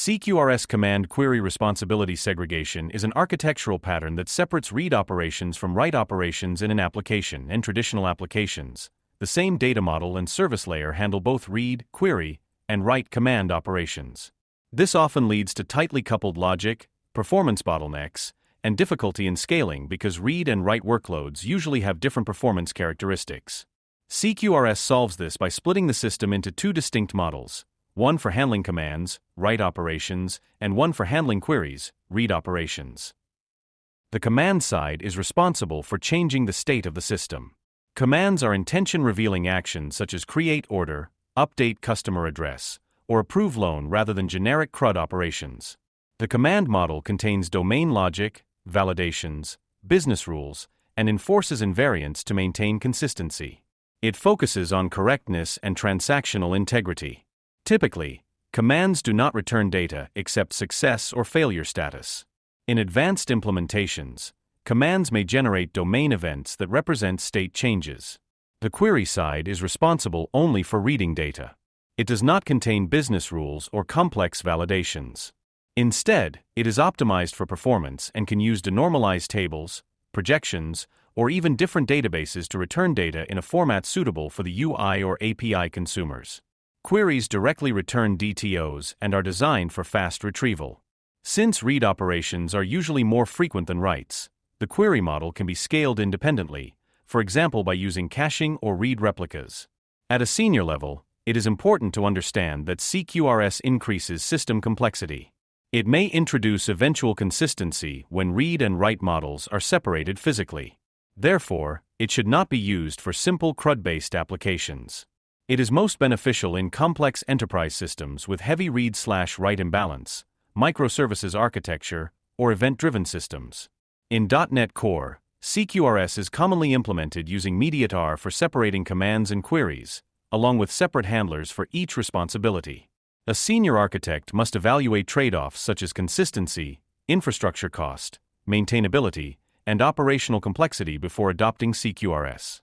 CQRS command query responsibility segregation is an architectural pattern that separates read operations from write operations in an application. In traditional applications, the same data model and service layer handle both read, query, and write command operations. This often leads to tightly coupled logic, performance bottlenecks, and difficulty in scaling because read and write workloads usually have different performance characteristics. CQRS solves this by splitting the system into two distinct models, one for handling commands, write operations, and one for handling queries, read operations. The command side is responsible for changing the state of the system. Commands are intention-revealing actions such as create order, update customer address, or approve loan rather than generic CRUD operations. The command model contains domain logic, validations, business rules, and enforces invariants to maintain consistency. It focuses on correctness and transactional integrity. Typically, commands do not return data except success or failure status. In advanced implementations, commands may generate domain events that represent state changes. The query side is responsible only for reading data. It does not contain business rules or complex validations. Instead, it is optimized for performance and can use denormalized tables, projections, or even different databases to return data in a format suitable for the UI or API consumers. Queries directly return DTOs and are designed for fast retrieval. Since read operations are usually more frequent than writes, the query model can be scaled independently, for example by using caching or read replicas. At a senior level, it is important to understand that CQRS increases system complexity. It may introduce eventual consistency when read and write models are separated physically. Therefore, it should not be used for simple CRUD-based applications. It is most beneficial in complex enterprise systems with heavy read/write imbalance, microservices architecture, or event-driven systems. In .NET Core, CQRS is commonly implemented using MediatR for separating commands and queries, along with separate handlers for each responsibility. A senior architect must evaluate trade-offs such as consistency, infrastructure cost, maintainability, and operational complexity before adopting CQRS.